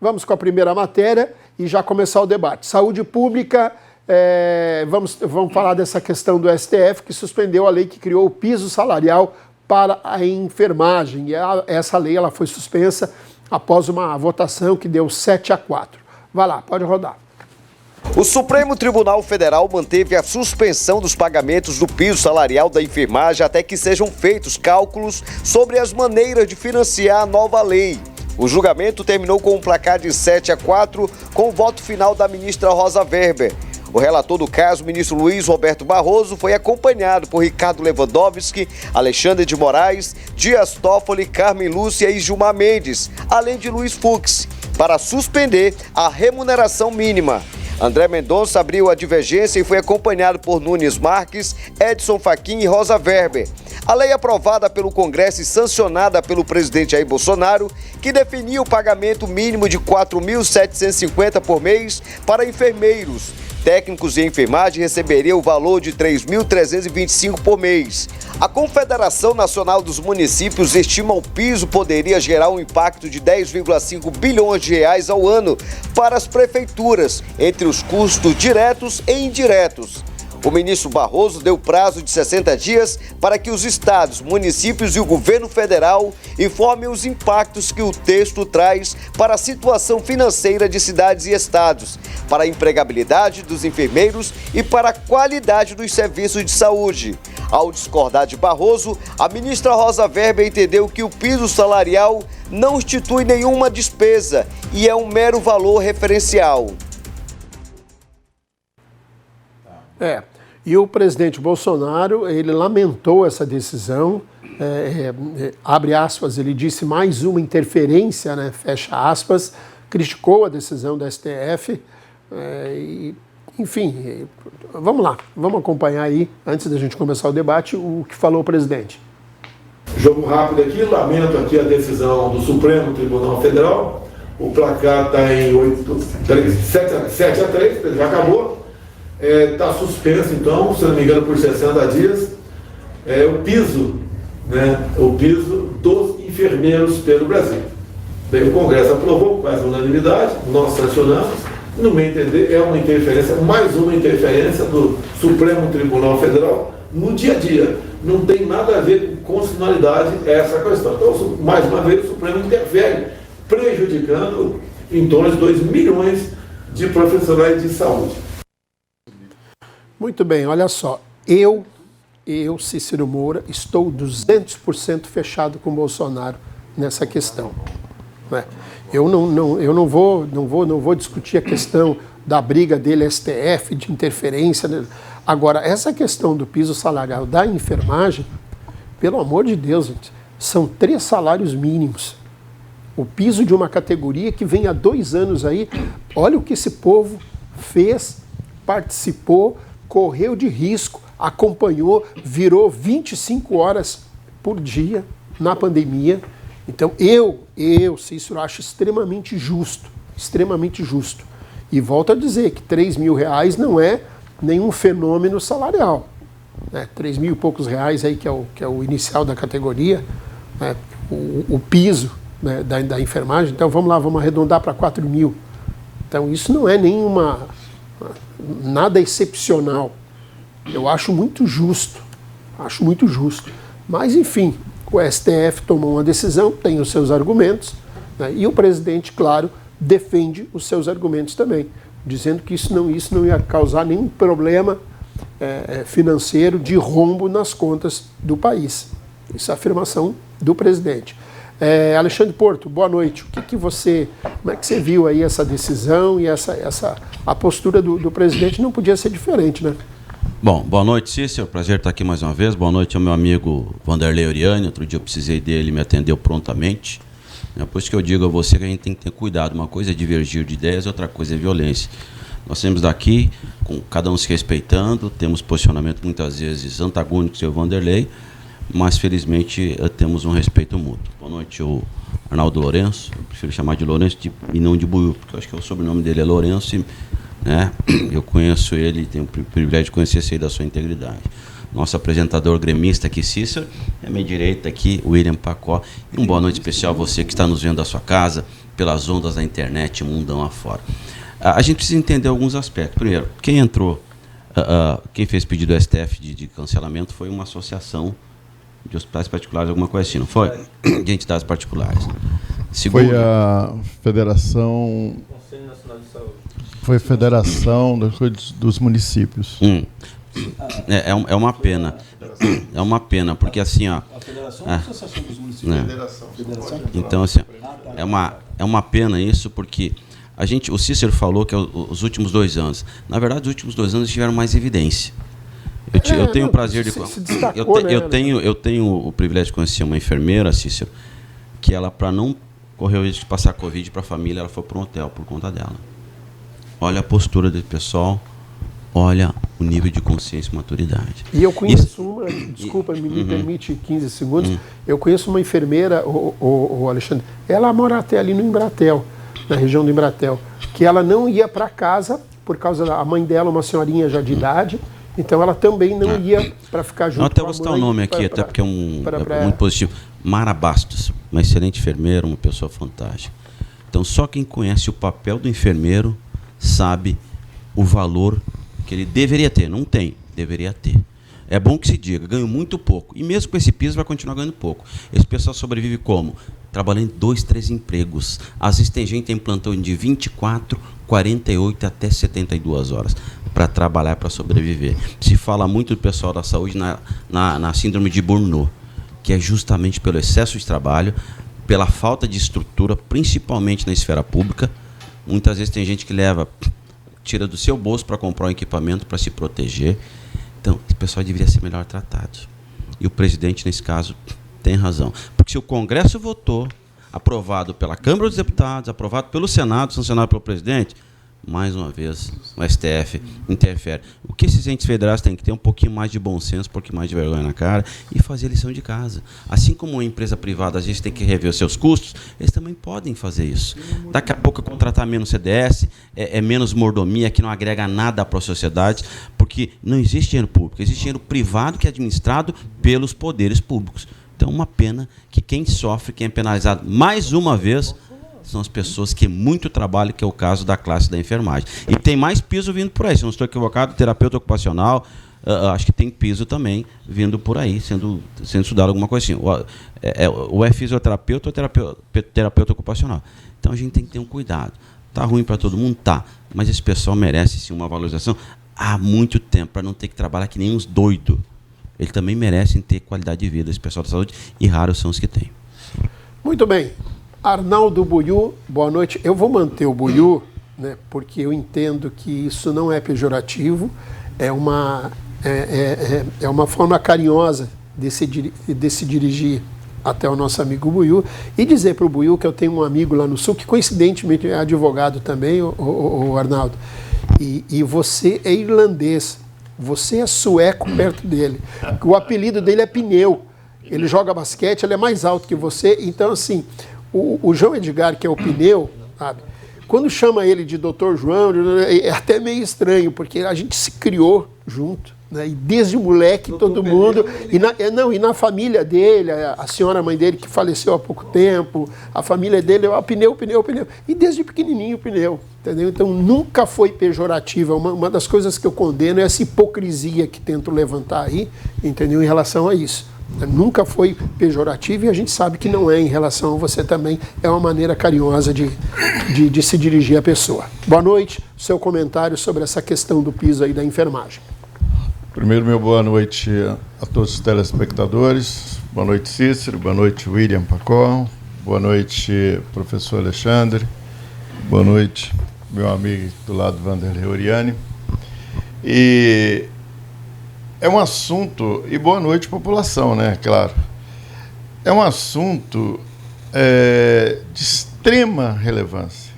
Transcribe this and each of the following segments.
vamos com a primeira matéria e já começar o debate. Saúde pública, vamos falar dessa questão do STF, que suspendeu a lei que criou o piso salarial para a enfermagem. E essa lei ela foi suspensa após uma votação que deu 7-4. Vai lá, pode rodar. O Supremo Tribunal Federal manteve a suspensão dos pagamentos do piso salarial da enfermagem até que sejam feitos cálculos sobre as maneiras de financiar a nova lei. O julgamento terminou com um placar de 7-4, com o voto final da ministra Rosa Weber. O relator do caso, o ministro Luiz Roberto Barroso, foi acompanhado por Ricardo Lewandowski, Alexandre de Moraes, Dias Toffoli, Carmen Lúcia e Gilmar Mendes, além de Luiz Fux, para suspender a remuneração mínima. André Mendonça abriu a divergência e foi acompanhado por Nunes Marques, Edson Fachin e Rosa Weber. A lei aprovada pelo Congresso e sancionada pelo presidente Jair Bolsonaro, que definia o pagamento mínimo de R$ 4.750 por mês para enfermeiros. Técnicos de enfermagem receberiam o valor de R$ 3.325 por mês. A Confederação Nacional dos Municípios estima o piso poderia gerar um impacto de 10,5 bilhões de reais ao ano para as prefeituras, entre os custos diretos e indiretos. O ministro Barroso deu prazo de 60 dias para que os estados, municípios e o governo federal informem os impactos que o texto traz para a situação financeira de cidades e estados, para a empregabilidade dos enfermeiros e para a qualidade dos serviços de saúde. Ao discordar de Barroso, a ministra Rosa Weber entendeu que o piso salarial não institui nenhuma despesa e é um mero valor referencial. E o presidente Bolsonaro, ele lamentou essa decisão, abre aspas, ele disse mais uma interferência, né, fecha aspas, criticou a decisão da STF, enfim, vamos lá, vamos acompanhar aí, antes da gente começar o debate, o que falou o presidente. Jogo rápido aqui, lamento aqui a decisão do Supremo Tribunal Federal, o placar está em 7-3, já acabou. Está suspenso, então, se não me engano, por 60 dias, o piso dos enfermeiros pelo Brasil. Bem, o Congresso aprovou com quase unanimidade, nós sancionamos, no meu entender, é uma interferência, mais uma interferência do Supremo Tribunal Federal no dia a dia. Não tem nada a ver com constitucionalidade essa questão. Então, mais uma vez, o Supremo interfere, prejudicando em torno de 2 milhões de profissionais de saúde. Muito bem, olha só, eu, Cícero Moura, estou 200% fechado com o Bolsonaro nessa questão. Né? Eu não vou discutir a questão da briga dele, STF, de interferência. Né? Agora, essa questão do piso salarial da enfermagem, pelo amor de Deus, gente, são 3 salários mínimos. O piso de uma categoria que vem há 2 anos aí, olha o que esse povo fez, participou, correu de risco, acompanhou, virou 25 horas por dia na pandemia. Então, Cícero, acho extremamente justo. E volto a dizer que R$3.000 não é nenhum fenômeno salarial. Né? 3 mil e poucos reais aí, que é o inicial da categoria, né? o piso, né, da enfermagem. Então, vamos lá, vamos arredondar para 4 mil. Então, isso não é nada excepcional. Eu acho muito justo. Mas, enfim, o STF tomou uma decisão, tem os seus argumentos, né, e o presidente, claro, defende os seus argumentos também, dizendo que isso não ia causar nenhum problema financeiro de rombo nas contas do país. Isso é a afirmação do presidente. Alexandre Porto, boa noite. Como é que você viu aí essa decisão e a postura do presidente não podia ser diferente, né? Bom, boa noite, Cícero. Prazer estar aqui mais uma vez. Boa noite ao meu amigo Vanderlei Oriani. Outro dia eu precisei dele, ele me atendeu prontamente. Por isso que eu digo a você que a gente tem que ter cuidado. Uma coisa é divergir de ideias, outra coisa é violência. Nós temos daqui, com cada um se respeitando, temos posicionamento muitas vezes antagônicos, eu e o Vanderlei, mas felizmente temos um respeito mútuo. Boa noite, o Arnaldo Lourenço. Eu prefiro chamar de Lourenço e não de Buiu, porque eu acho que o sobrenome dele é Lourenço, né? Eu conheço ele, tenho o privilégio de conhecer aí da sua integridade. Nosso apresentador gremista aqui, Cícero, à minha direita aqui, William Pacó. E uma boa noite especial a você que está nos vendo da sua casa, pelas ondas da internet, mundão afora. A gente precisa entender alguns aspectos. Primeiro, quem entrou, quem fez pedido do STF de cancelamento foi uma associação de hospitais particulares, alguma coisa assim, não foi? De entidades particulares. Segundo, foi a Federação... Conselho Nacional de Saúde. Foi a Federação dos Municípios. É uma pena. É uma pena, porque assim, ó... A Federação ou a Associação dos Municípios? Federação. Então, assim, é uma pena isso, porque o Cícero falou que os últimos 2 anos. Na verdade, os últimos 2 anos tiveram mais evidência. Eu tenho o prazer de... Eu tenho o privilégio de conhecer uma enfermeira, Cícero, que ela, para não correr o risco de passar Covid para a família, ela foi para um hotel por conta dela. Olha a postura do pessoal, olha o nível de consciência e maturidade. E eu conheço uma, desculpa, me permite 15 segundos, eu conheço uma enfermeira, o Alexandre, ela mora até ali no Embratel, na região do Embratel, que ela não ia para casa, por causa da mãe dela, uma senhorinha já de idade, então ela também não ia para ficar junto. Eu até vou citar o nome aqui, até porque é muito positivo. Mara Bastos, uma excelente enfermeira, uma pessoa fantástica. Então, só quem conhece o papel do enfermeiro sabe o valor que ele deveria ter. Não tem, deveria ter. É bom que se diga, ganho muito pouco. E mesmo com esse piso vai continuar ganhando pouco. Esse pessoal sobrevive como? Trabalhando em 2, 3 empregos. Às vezes tem gente que tem plantão de 24, 48 até 72 horas para trabalhar, para sobreviver. Se fala muito do pessoal da saúde na síndrome de Burnout, que é justamente pelo excesso de trabalho, pela falta de estrutura, principalmente na esfera pública. Muitas vezes tem gente que tira do seu bolso para comprar um equipamento para se proteger. Então, esse pessoal deveria ser melhor tratado. E o presidente, nesse caso, tem razão. Porque se o Congresso votou, aprovado pela Câmara dos Deputados, aprovado pelo Senado, sancionado pelo presidente, mais uma vez, o STF interfere. O que esses entes federais têm que ter? Um pouquinho mais de bom senso, um pouquinho mais de vergonha na cara e fazer a lição de casa. Assim como uma empresa privada às vezes tem que rever os seus custos, eles também podem fazer isso. Daqui a pouco contratar menos CDS, é menos mordomia, que não agrega nada para a sociedade, porque não existe dinheiro público, existe dinheiro privado que é administrado pelos poderes públicos. Então, uma pena que quem sofre, quem é penalizado mais uma vez, são as pessoas que muito trabalham, que é o caso da classe da enfermagem. E tem mais piso vindo por aí, se não estou equivocado, terapeuta ocupacional, acho que tem piso também vindo por aí, sendo estudado alguma coisa assim. Ou é fisioterapeuta ou terapeuta ocupacional. Então a gente tem que ter um cuidado. Está ruim para todo mundo? Tá. Mas esse pessoal merece sim uma valorização há muito tempo, para não ter que trabalhar que nem uns doidos. Eles também merecem ter qualidade de vida, esse pessoal da saúde, e raros são os que têm. Muito bem. Arnaldo Buiú, boa noite. Eu vou manter o Buiú, né, porque eu entendo que isso não é pejorativo, é uma forma carinhosa de se dirigir até o nosso amigo Buiú e dizer para o Buiú que eu tenho um amigo lá no Sul, que coincidentemente é advogado também, o Arnaldo, e você é irlandês, você é sueco perto dele, o apelido dele é Pneu, ele joga basquete, ele é mais alto que você, então assim... O João Edgar, que é o Pneu, sabe? Quando chama ele de Dr. João, é até meio estranho, porque a gente se criou junto, né? E desde moleque, todo mundo... E na família dele, a senhora mãe dele, que faleceu há pouco tempo, a família dele é o Pneu. E desde pequenininho, Pneu, entendeu? Então, nunca foi pejorativa. Uma das coisas que eu condeno é essa hipocrisia que tento levantar aí, entendeu? Em relação a isso. Nunca foi pejorativo e a gente sabe que não é em relação a você também. É uma maneira carinhosa de se dirigir à pessoa. Boa noite. Seu comentário sobre essa questão do piso aí da enfermagem. Primeiro, meu boa noite a todos os telespectadores. Boa noite, Cícero. Boa noite, William Pacol. Boa noite, professor Alexandre. Boa noite, meu amigo do lado, Vanderlei Oriani. E... é um assunto, e boa noite, população, né? Claro. É um assunto de extrema relevância.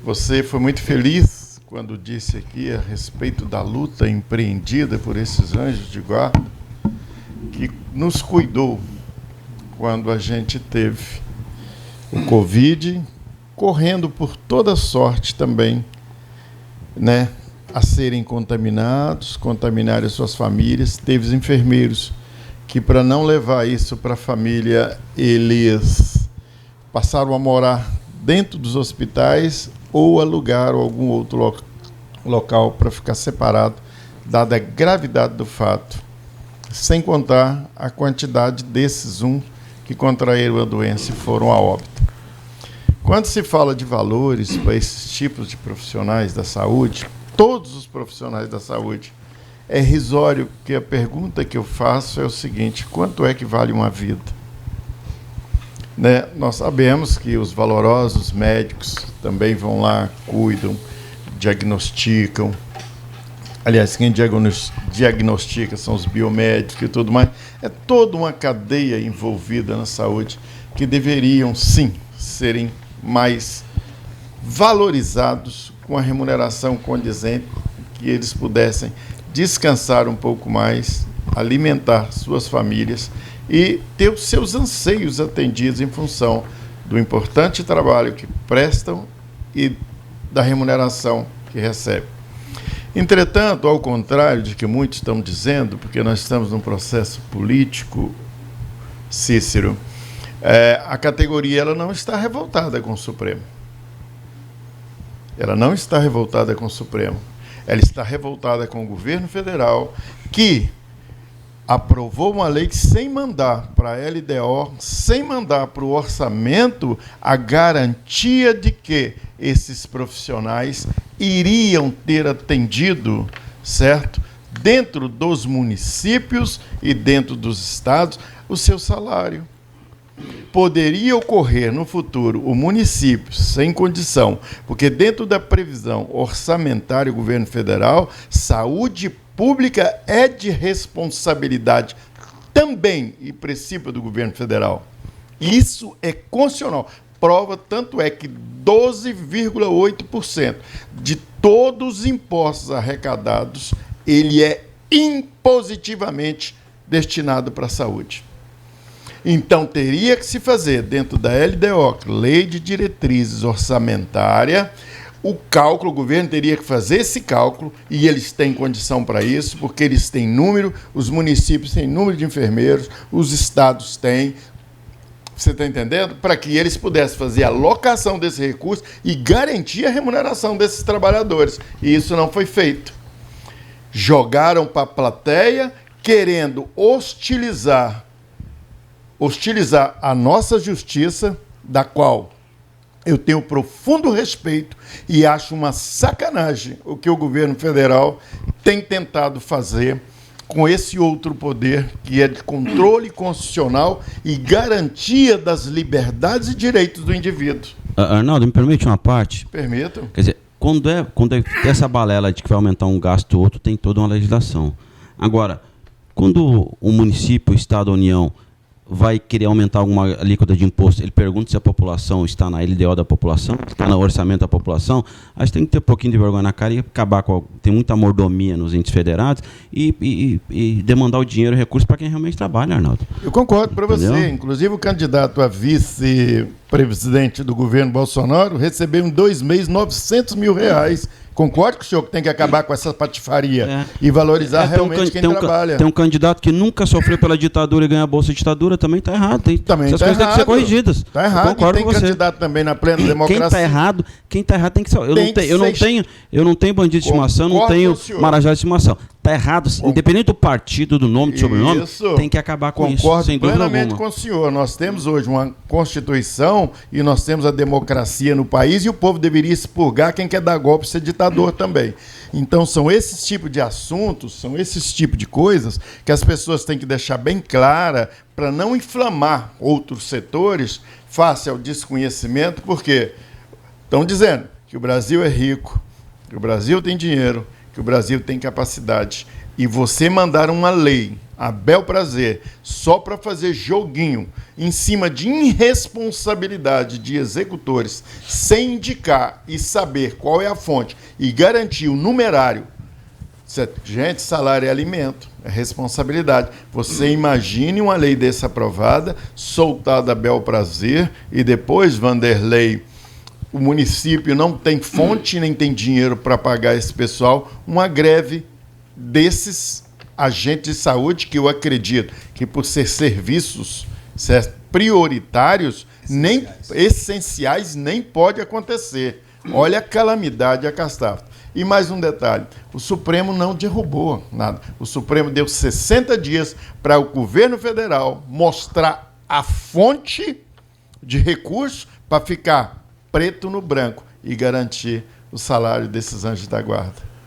Você foi muito feliz quando disse aqui a respeito da luta empreendida por esses anjos de guarda, que nos cuidou quando a gente teve o Covid, correndo por toda sorte também, né? A serem contaminados, contaminarem suas famílias. Teve enfermeiros que, para não levar isso para a família, eles passaram a morar dentro dos hospitais ou alugar algum outro local para ficar separado, dada a gravidade do fato, sem contar a quantidade desses que contraíram a doença e foram a óbito. Quando se fala de valores para esses tipos de profissionais da saúde, todos os profissionais da saúde, é irrisório, porque a pergunta que eu faço é o seguinte: quanto é que vale uma vida? Né? Nós sabemos que os valorosos médicos também vão lá, cuidam, diagnosticam. Aliás, quem diagnostica são os biomédicos e tudo mais. É toda uma cadeia envolvida na saúde que deveriam, sim, serem mais valorizados com a remuneração condizente, que eles pudessem descansar um pouco mais, alimentar suas famílias e ter os seus anseios atendidos em função do importante trabalho que prestam e da remuneração que recebem. Entretanto, ao contrário de que muitos estão dizendo, porque nós estamos num processo político, Cícero, a categoria ela não está revoltada com o Supremo. Ela não está revoltada com o Supremo. Ela está revoltada com o governo federal, que aprovou uma lei sem mandar para a LDO, sem mandar para o orçamento, a garantia de que esses profissionais iriam ter atendido, certo, dentro dos municípios e dentro dos estados, o seu salário. Poderia ocorrer no futuro o município sem condição, porque dentro da previsão orçamentária do governo federal, saúde pública é de responsabilidade também e princípio do governo federal. Isso é constitucional. Prova tanto é que 12,8% de todos os impostos arrecadados, ele é impositivamente destinado para a saúde. Então, teria que se fazer, dentro da LDO, Lei de Diretrizes Orçamentária, o cálculo, o governo teria que fazer esse cálculo, e eles têm condição para isso, porque eles têm número, os municípios têm número de enfermeiros, os estados têm. Você está entendendo? Para que eles pudessem fazer a alocação desse recurso e garantir a remuneração desses trabalhadores. E isso não foi feito. Jogaram para a plateia, querendo hostilizar a nossa justiça, da qual eu tenho profundo respeito e acho uma sacanagem o que o governo federal tem tentado fazer com esse outro poder, que é de controle constitucional e garantia das liberdades e direitos do indivíduo. Arnaldo, me permite uma parte? Permito. Quer dizer, quando é essa balela de que vai aumentar um gasto ou outro, tem toda uma legislação. Agora, quando o município, o Estado, a União vai querer aumentar alguma alíquota de imposto, ele pergunta se a população está na LDO da população, está no orçamento da população, a gente tem que ter um pouquinho de vergonha na cara e acabar com... Tem muita mordomia nos entes federados e demandar o dinheiro e recursos para quem realmente trabalha, Arnaldo. Eu concordo para você. Inclusive, o candidato a vice-presidente do governo Bolsonaro recebeu em 2 meses R$900 mil. Concordo com o senhor que tem que acabar com essa patifaria e valorizar realmente quem trabalha. Tem um candidato que nunca sofreu pela ditadura e ganha a bolsa de ditadura, também está errado. Também essas coisas têm que ser corrigidas. Está errado. Concordo e tem com você. Candidato também na plena democracia. Quem está errado tem que ser. Eu não tenho bandido de estimação, não tenho marajá de estimação. Está errado, independente do partido, do nome, do sobrenome, tem que acabar com isso, sem dúvida alguma. Concordo plenamente com o senhor. Nós temos hoje uma Constituição e nós temos a democracia no país e o povo deveria expurgar quem quer dar golpe e ser ditador também. Então, são esses tipos de assuntos, são esses tipos de coisas que as pessoas têm que deixar bem clara para não inflamar outros setores face ao desconhecimento, porque estão dizendo que o Brasil é rico, que o Brasil tem dinheiro, que o Brasil tem capacidade. E você mandar uma lei, a bel prazer, só para fazer joguinho em cima de irresponsabilidade de executores, sem indicar e saber qual é a fonte e garantir o numerário. Gente, salário é alimento, é responsabilidade. Você imagine uma lei dessa aprovada, soltada a bel prazer, e depois, Vanderlei, o município não tem fonte nem tem dinheiro para pagar esse pessoal, uma greve desses agentes de saúde, que eu acredito que, por ser serviços, certo, prioritários, nem essenciais, nem pode acontecer. Olha a calamidade a catástrofe. E mais um detalhe, o Supremo não derrubou nada. O Supremo deu 60 dias para o governo federal mostrar a fonte de recurso para ficar preto no branco e garantir o salário desses anjos da guarda.